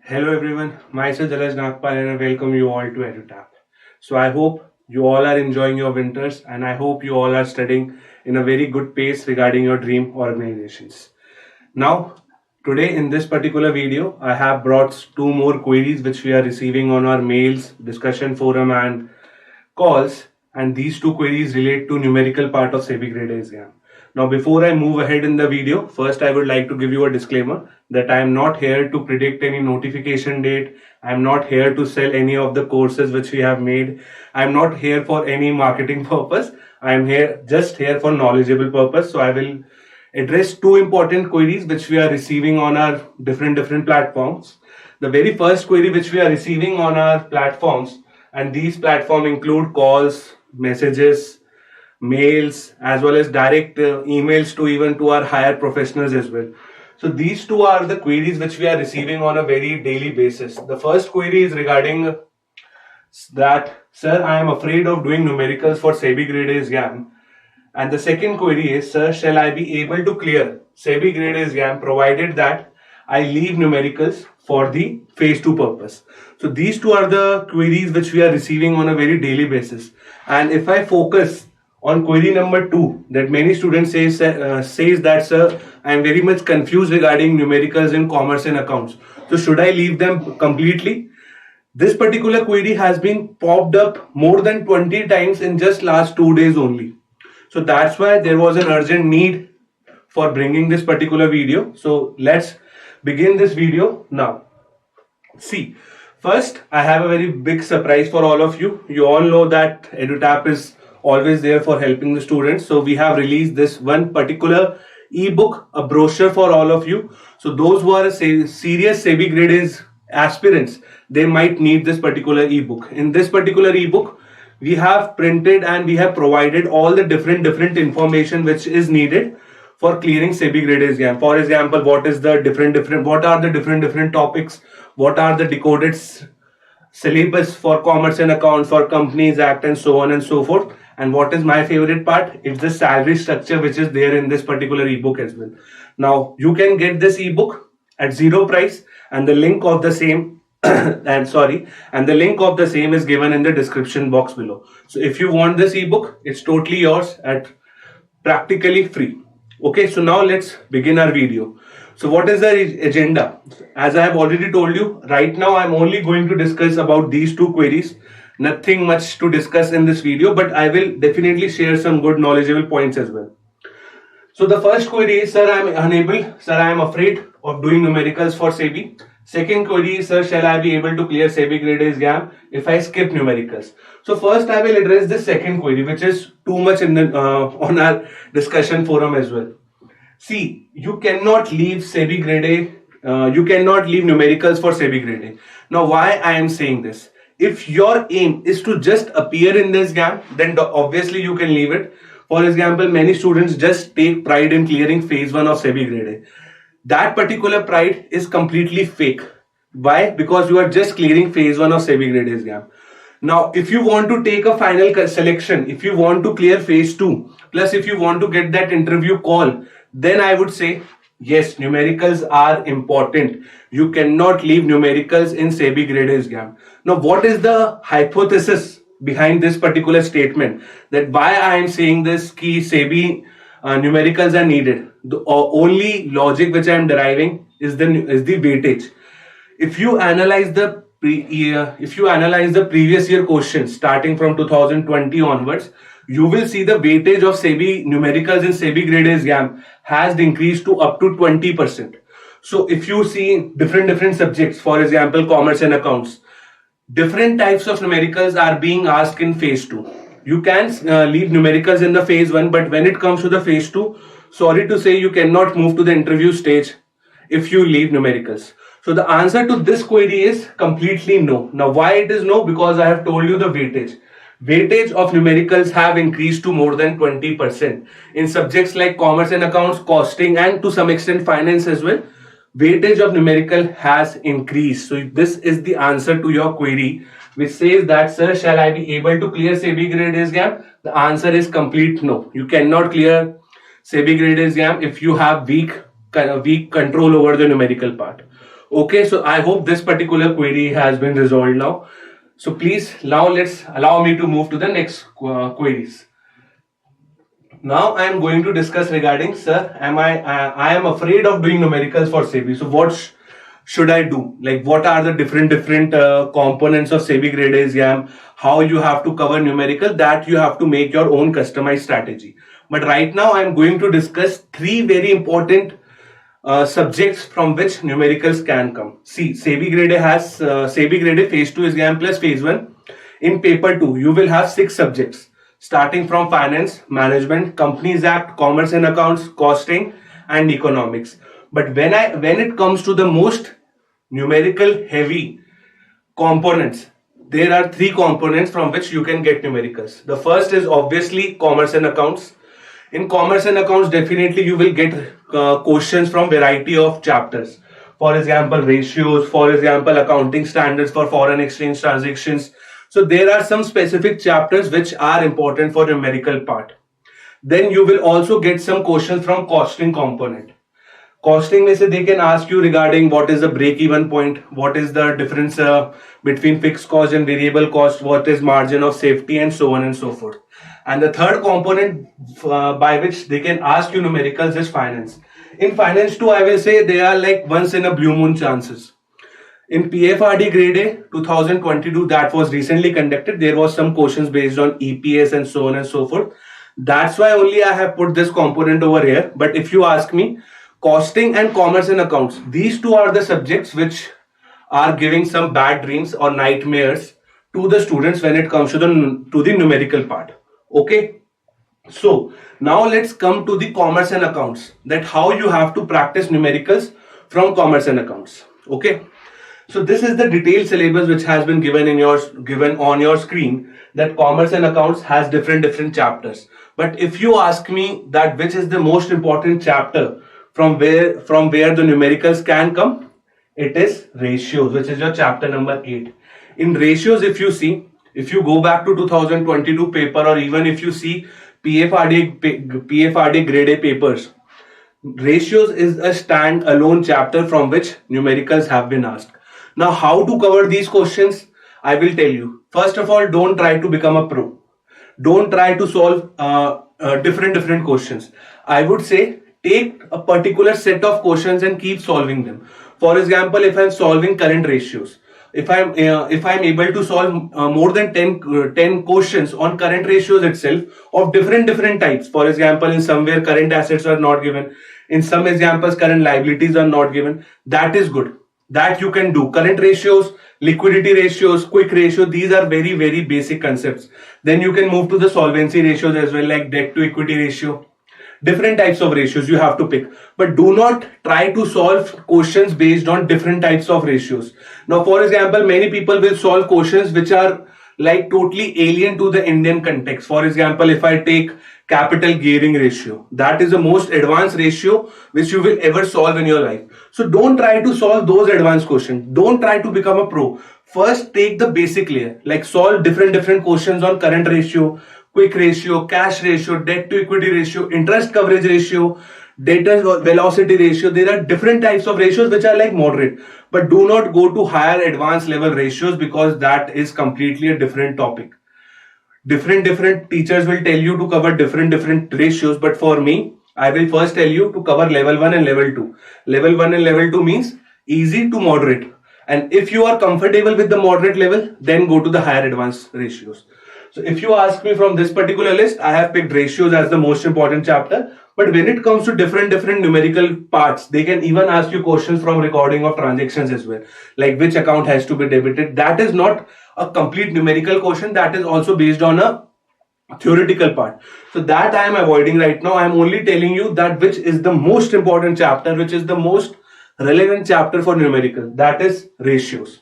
Hello everyone, myself Jalaj Nagpal and I welcome you all to EduTap. So I hope you all are enjoying your winters and I hope you all are studying in a very good pace regarding your dream organizations. Now, today in this particular video, I have brought two more queries which we are receiving on our mails, discussion forum and calls, and these two queries relate to numerical part of SEBI Grade A exam. Now, before I move ahead in the video, first I would like to give you a disclaimer that I am not here to predict any notification date. I am not here to sell any of the courses which we have made. I am not here for any marketing purpose. I am just here for knowledgeable purpose. So I will address two important queries which we are receiving on our different platforms. The very first query which we are receiving on our platforms, and these platforms include calls, messages, mails, as well as direct emails to even to our higher professionals as well. So these two are the queries which we are receiving on a very daily basis. The first query is regarding that, sir, I am afraid of doing numericals for SEBI Grade A exam. And the second query is, sir, shall I be able to clear SEBI Grade A exam provided that I leave numericals for the phase 2 purpose? So these two are the queries which we are receiving on a very daily basis. And if I focus on query number 2, that many students says that, sir, I am very much confused regarding numericals in commerce and accounts. So should I leave them completely? This particular query has been popped up more than 20 times in just last 2 days only. So that's why there was an urgent need for bringing this particular video. So let's begin this video now. See, first I have a very big surprise for all of you. You all know that EduTap is always there for helping the students. So we have released this one particular ebook, a brochure for all of you. So those who are serious SEBI Grade A's aspirants, they might need this particular ebook. In this particular ebook, we have printed and we have provided all the different information which is needed for clearing SEBI Grade A exam. For example, what are the different topics, what are the decoded syllabus for commerce and accounts, for companies act, and so on and so forth. And what is my favorite part? It's the salary structure which is there in this particular ebook as well. Now you can get this ebook at zero price, and the link of the same and the link of the same is given in the description box below. So if you want this ebook, it's totally yours at practically free. Okay, so now let's begin our video. So what is the agenda? As I have already told you, right now I'm only going to discuss about these two queries. Nothing much to discuss in this video, but I will definitely share some good knowledgeable points as well. So the first query is, sir, I am afraid of doing numericals for SEBI. Second query is, sir, shall I be able to clear SEBI Grade A exam if I skip numericals? So first I will address the second query, which is too much in the on our discussion forum as well. See, you cannot leave SEBI Grade A, you cannot leave numericals for SEBI Grade A. Now why I am saying this? If your aim is to just appear in this exam, then obviously you can leave it. For example, many students just take pride in clearing phase 1 of SEBI Grade A. That particular pride is completely fake. Why? Because you are just clearing phase 1 of SEBI Grade A exam. Now, if you want to take a final selection, if you want to clear phase 2, plus if you want to get that interview call, then I would say, yes, numericals are important. You cannot leave numericals in SEBI Grade A exam. Now, what is the hypothesis behind this particular statement? That why I am saying this, key SEBI numericals are needed. The only logic which I am deriving is the weightage. If you analyze the previous year questions starting from 2020 onwards, you will see the weightage of SEBI numericals in SEBI Grade A exam has increased to up to 20%. So if you see different subjects, for example, commerce and accounts, different types of numericals are being asked in phase 2. You can leave numericals in the phase 1, but when it comes to the phase 2, sorry to say, you cannot move to the interview stage if you leave numericals. So the answer to this query is completely no. Now why it is no? Because I have told you the weightage. Weightage of numericals have increased to more than 20% in subjects like commerce and accounts, costing, and to some extent finance as well. Weightage of numerical has increased. So this is the answer to your query, which says that, sir, shall I be able to clear SEBI Grade A exam? The answer is complete no. You cannot clear SEBI Grade A exam if you have weak control over the numerical part. Okay, so I hope this particular query has been resolved now. So please, now let's allow me to move to the next queries. Now I am going to discuss regarding, sir, I am afraid of doing numericals for SEBI. So what should I do? Like, what are the different components of SEBI Grade A exam? How you have to cover numerical? That you have to make your own customized strategy. But right now I am going to discuss three very important subjects from which numericals can come. See, SEBI Grade A has SEBI Grade A Phase 2 exam plus Phase 1. In paper 2, you will have 6 subjects starting from finance, management, companies act, commerce and accounts, costing and economics. But when it comes to the most numerical heavy components, there are 3 components from which you can get numericals. The first is obviously commerce and accounts. In commerce and accounts, definitely you will get questions from variety of chapters. For example, ratios, for example, accounting standards for foreign exchange transactions. So there are some specific chapters which are important for numerical part. Then you will also get some questions from costing component. Costing में से they can ask you regarding what is the break-even point, what is the difference between fixed cost and variable cost, what is margin of safety, and so on and so forth. And the third component by which they can ask you numericals is finance. In finance too, I will say they are like once in a blue moon chances. In PFRD Grade A 2022 that was recently conducted, there was some questions based on EPS and so on and so forth. That's why only I have put this component over here. But if you ask me, costing and commerce and accounts, these two are the subjects which are giving some bad dreams or nightmares to the students when it comes to the numerical part. Okay, so now let's come to the commerce and accounts, that how you have to practice numericals from commerce and accounts. Okay, so this is the detailed syllabus which has been given on your screen, that commerce and accounts has different chapters. But if you ask me that which is the most important chapter from where the numericals can come, it is ratios, which is your chapter number 8. In ratios, if you go back to 2022 paper, or even if you see PFRD Grade A papers, ratios is a stand-alone chapter from which numericals have been asked. Now, how to cover these questions? I will tell you. First of all, don't try to become a pro. Don't try to solve different questions. I would say take a particular set of questions and keep solving them. For example, if I'm solving current ratios, if I'm able to solve more than 10 questions on current ratios itself of different types. For example, in somewhere current assets are not given, in some examples current liabilities are not given, that is good. That you can do. Current ratios, liquidity ratios, quick ratio, these are very basic concepts. Then you can move to the solvency ratios as well, like debt to equity ratio. Different types of ratios you have to pick, but do not try to solve questions based on different types of ratios. Now, for example, many people will solve questions which are like totally alien to the Indian context. For example, if I take capital gearing ratio, that is the most advanced ratio which you will ever solve in your life. So don't try to solve those advanced questions. Don't try to become a pro. First, take the basic layer, like solve different questions on current ratio, quick ratio, cash ratio, debt to equity ratio, interest coverage ratio, data velocity ratio. There are different types of ratios which are like moderate, but do not go to higher advanced level ratios, because that is completely a different topic. Different teachers will tell you to cover different ratios, but for me, I will first tell you to cover level 1 and level 2. Level 1 and level 2 means easy to moderate. And if you are comfortable with the moderate level, then go to the higher advanced ratios. So if you ask me from this particular list, I have picked ratios as the most important chapter. But when it comes to different numerical parts, they can even ask you questions from recording of transactions as well. Like which account has to be debited. That is not a complete numerical question. That is also based on a theoretical part. So that I am avoiding right now. I am only telling you that which is the most important chapter, which is the most relevant chapter for numerical. That is ratios.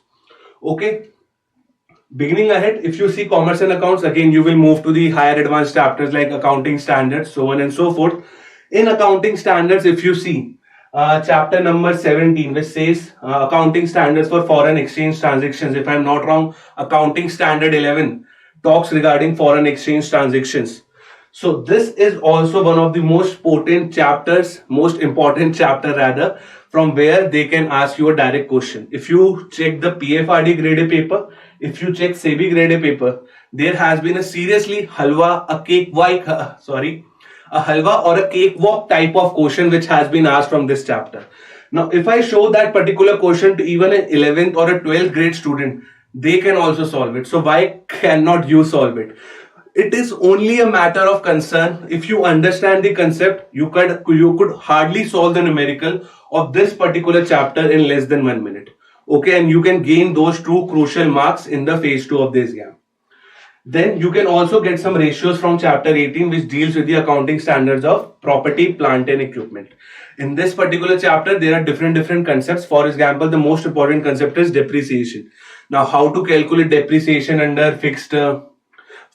Okay. Beginning ahead, if you see commerce and accounts, again you will move to the higher advanced chapters like accounting standards, so on and so forth. In accounting standards, if you see chapter number 17, which says accounting standards for foreign exchange transactions. If I am not wrong, accounting standard 11 talks regarding foreign exchange transactions. So this is also one of the most potent chapters, most important chapter rather, from where they can ask you a direct question. If you check the PFRD grade A paper, if you check SEBI grade A paper, there has been a seriously a halwa or a cakewalk type of question which has been asked from this chapter. Now, if I show that particular question to even an 11th or a 12th grade student, they can also solve it. So why cannot you solve it? It is only a matter of concern. If you understand the concept, you could hardly solve the numerical of this particular chapter in less than 1 minute. Okay, and you can gain those two crucial marks in the phase 2 of the exam. Then you can also get some ratios from chapter 18, which deals with the accounting standards of property, plant and equipment. In this particular chapter, there are different concepts. For example, the most important concept is depreciation. Now, how to calculate depreciation under fixed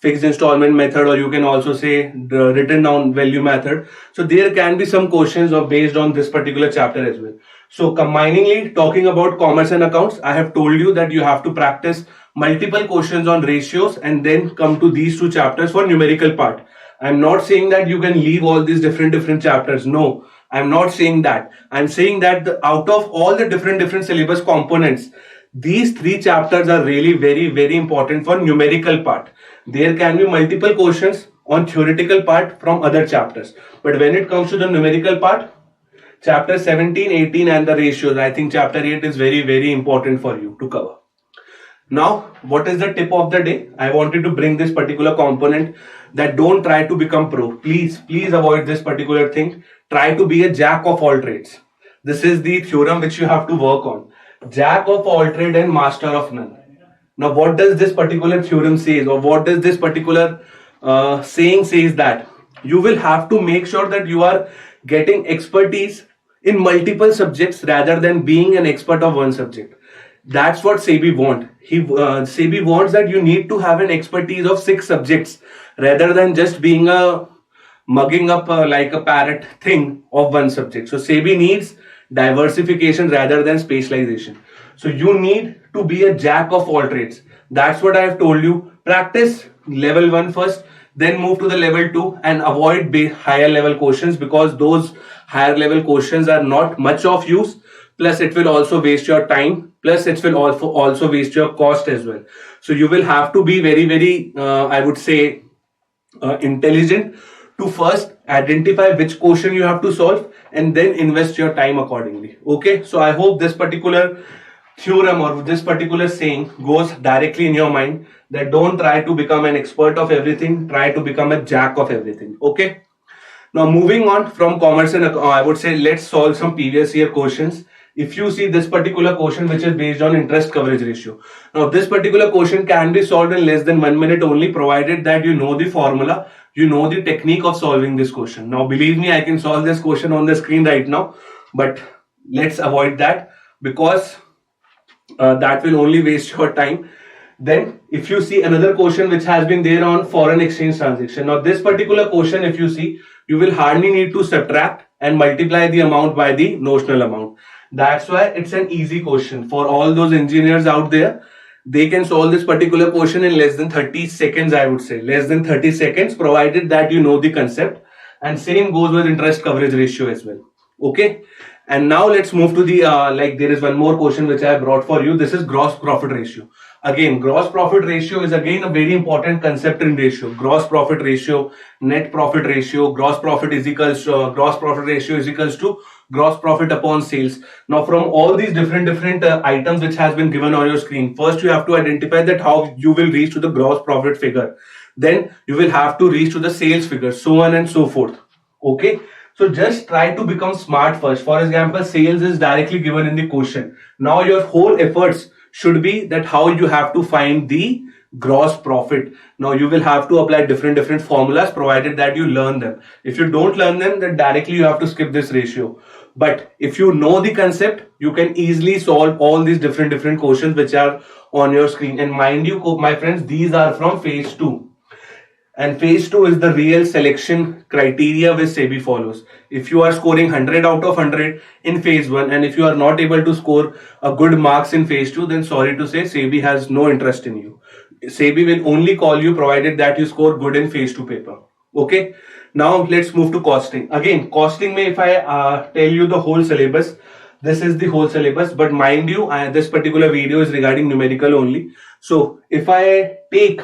installment method, or you can also say the written down value method. So there can be some questions based on this particular chapter as well. So combiningly, talking about commerce and accounts, I have told you that you have to practice multiple questions on ratios and then come to these two chapters for numerical part. I'm not saying that you can leave all these different chapters. No, I'm not saying that. I'm saying that out of all the different syllabus components, these three chapters are really very important for numerical part. There can be multiple questions on theoretical part from other chapters, but when it comes to the numerical part, chapter 17, 18 and the ratios, I think chapter 8 is very important for you to cover. Now, what is the tip of the day? I wanted to bring this particular component, that don't try to become pro. Please avoid this particular thing. Try to be a jack of all trades. This is the theorem which you have to work on. Jack of all trade and master of none. Now, what does this particular theorem says, or what does this particular saying says? That you will have to make sure that you are getting expertise in multiple subjects rather than being an expert of one subject. That's what SEBI want. SEBI wants that you need to have an expertise of 6 subjects rather than just being a mugging up like a parrot thing of one subject. So SEBI needs diversification rather than specialization. So you need to be a jack of all trades. That's what I have told you. Practice level 1 first, then move to the level 2 and avoid higher level questions, because those higher level questions are not much of use. Plus it will also waste your time. Plus it will also waste your cost as well. So you will have to be very I would say intelligent to first identify which question you have to solve and then invest your time accordingly. Okay, so I hope this particular theorem or this particular saying goes directly in your mind, that don't try to become an expert of everything, try to become a jack of everything. Okay, now moving on from commerce and I would say let's solve some previous year questions. If you see this particular question which is based on interest coverage ratio, now this particular question can be solved in less than 1 minute only, provided that you know the formula, you know the technique of solving this question. Now believe me, I can solve this question on the screen right now, but let's avoid that, because that will only waste your time. Then if you see another question which has been there on foreign exchange transaction, now this particular question, if you see, you will hardly need to subtract and multiply the amount by the notional amount. That's why it's an easy question for all those engineers out there. They can solve this particular question in less than 30 seconds, I would say. Less than 30 seconds, provided that you know the concept. And same goes with interest coverage ratio as well. Okay. And now let's move to the, there is one more question which I brought for you. This is gross profit ratio. Again, gross profit ratio is again a very important concept in ratio. Gross profit ratio, net profit ratio, gross profit is equals to, gross profit ratio is equals to gross profit upon sales. Now from all these different items which has been given on your screen, first you have to identify that how you will reach to the gross profit figure. Then you will have to reach to the sales figure, so on and so forth. Okay. So just try to become smart first. For example, sales is directly given in the question. Now your whole efforts should be that how you have to find the gross profit. Now you will have to apply different formulas, provided that you learn them. If you don't learn them, then directly you have to skip this ratio. But if you know the concept, you can easily solve all these different questions which are on your screen. And mind you, my friends, these are from phase 2. And phase 2 is the real selection criteria which SEBI follows. If you are scoring 100 out of 100 in phase 1, and if you are not able to score a good marks in phase 2, then sorry to say, SEBI has no interest in you. SEBI will only call you provided that you score good in phase 2 paper. Okay, now let's move to costing. Again, costing may if I tell you the whole syllabus, this is the whole syllabus, but mind you, this particular video is regarding numerical only. So if I take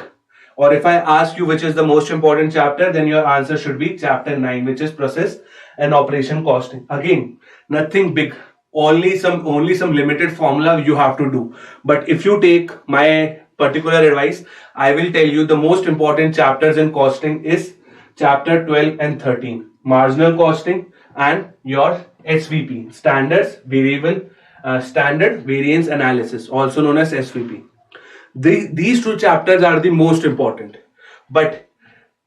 or if I ask you which is the most important chapter, then your answer should be chapter 9, which is process and operation costing. Again, nothing big, only some limited formula you have to do. But if you take my particular advice, I will tell you the most important chapters in costing is chapter 12 and 13, marginal costing and your SVP, standard variance analysis, also known as SVP. These two chapters are the most important. But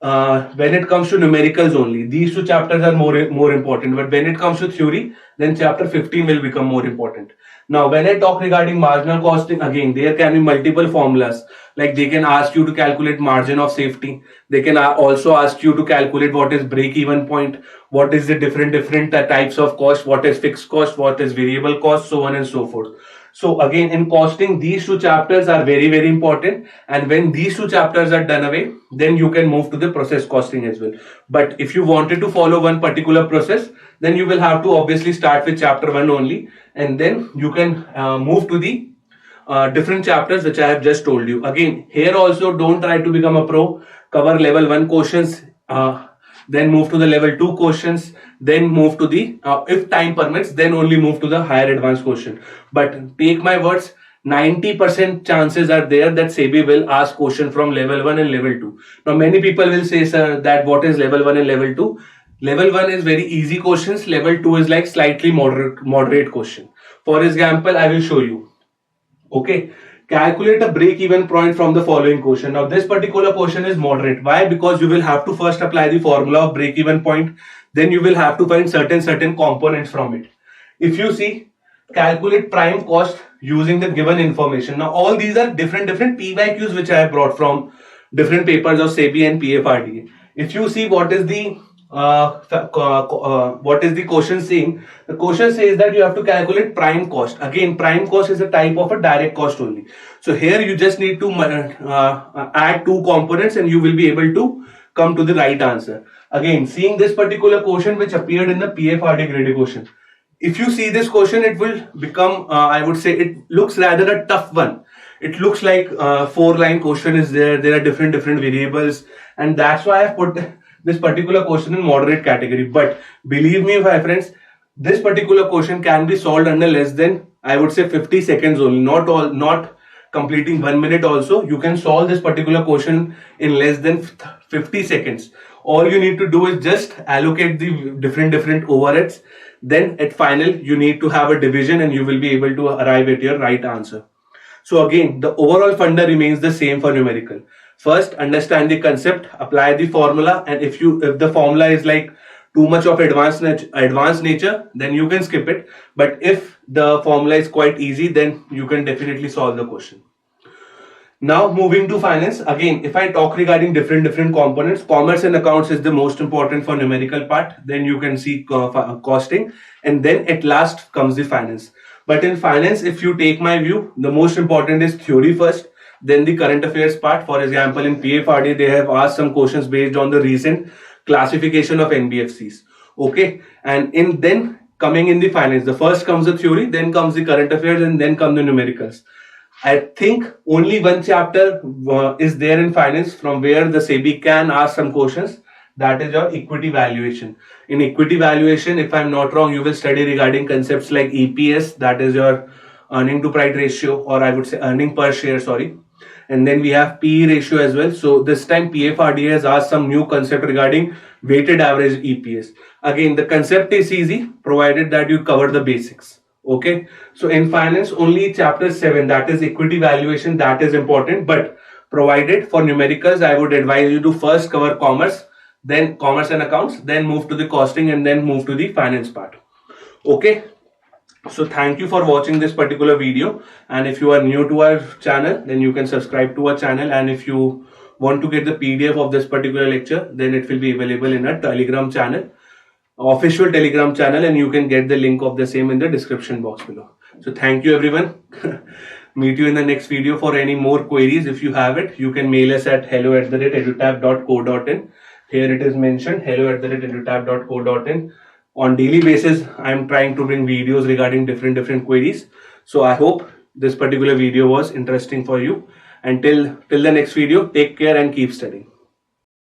when it comes to numericals only, these two chapters are more important. But when it comes to theory, then chapter 15 will become more important. Now, when I talk regarding marginal costing, again, there can be multiple formulas. Like they can ask you to calculate margin of safety. They can also ask you to calculate what is break-even point, what is the different types of cost, what is fixed cost, what is variable cost, so on and so forth. So again, in costing, these two chapters are very important. And when these two chapters are done away, then you can move to the process costing as well. But if you wanted to follow one particular process, then you will have to obviously start with chapter 1 only, and then you can move to the different chapters which I have just told you. Again, here also don't try to become a pro, cover level 1 questions, then move to the level 2 questions, then move to the, if time permits, then only move to the higher advanced question. But take my words, 90% chances are there that SEBI will ask question from level 1 and level 2. Now many people will say, sir, that what is level 1 and level 2? Level 1 is very easy questions, level 2 is like slightly moderate question. For example, I will show you. Okay, calculate a break-even point from the following question. Now, this particular question is moderate. Why? Because you will have to first apply the formula of break-even point. Then you will have to find certain components from it. If you see, calculate prime cost using the given information. Now, all these are different PYQs which I have brought from different papers of SEBI and PFRDA. If you see what is the question saying? The question says that you have to calculate prime cost. Again, prime cost is a type of a direct cost only. So here you just need to add two components and you will be able to come to the right answer. Again, seeing this particular question which appeared in the PFRD Grade A question. If you see this question, it will become, I would say, it looks rather a tough one. It looks like 4-line question is there. There are different variables, and that's why I put this particular question in moderate category. But believe me, my friends, this particular question can be solved under less than, I would say, 50 seconds only. Not completing 1 minute also. You can solve this particular question in less than 50 seconds. All you need to do is just allocate the different overheads. Then at final, you need to have a division and you will be able to arrive at your right answer. So again, the overall funda remains the same for numerical. First, understand the concept, apply the formula, and if the formula is like too much of advanced nature, then you can skip it. But if the formula is quite easy, then you can definitely solve the question. Now moving to finance. Again, if I talk regarding different components, commerce and accounts is the most important for numerical part. Then you can see costing, and then at last comes the finance. But in finance, if you take my view, the most important is theory first, then the current affairs part. For example, in PFRD, they have asked some questions based on the recent classification of NBFCs. Okay, and then coming in the finance, the first comes the theory, then comes the current affairs, and then come the numericals. I think only one chapter is there in finance from where the SEBI can ask some questions. That is your equity valuation. In equity valuation, if I'm not wrong, you will study regarding concepts like EPS, that is your earning to price ratio, or I would say earning per share, sorry. And then we have PE ratio as well. So this time PFRDA has asked some new concept regarding weighted average EPS. Again, the concept is easy, provided that you cover the basics. Okay, so in finance, only chapter 7, that is equity valuation, that is important. But provided for numericals, I would advise you to first cover commerce, then commerce and accounts, then move to the costing, and then move to the finance part. Okay, so thank you for watching this particular video. And if you are new to our channel, then you can subscribe to our channel. And if you want to get the PDF of this particular lecture, then it will be available in our Telegram channel, official Telegram channel, and you can get the link of the same in the description box below. So thank you everyone. Meet you in the next video. For any more queries, if you have it, you can mail us at hello@edutap.co.in. Here it is mentioned hello@edutap.co.in. On daily basis, I'm trying to bring videos regarding different queries. So I hope this particular video was interesting for you. And till the next video, take care and keep studying.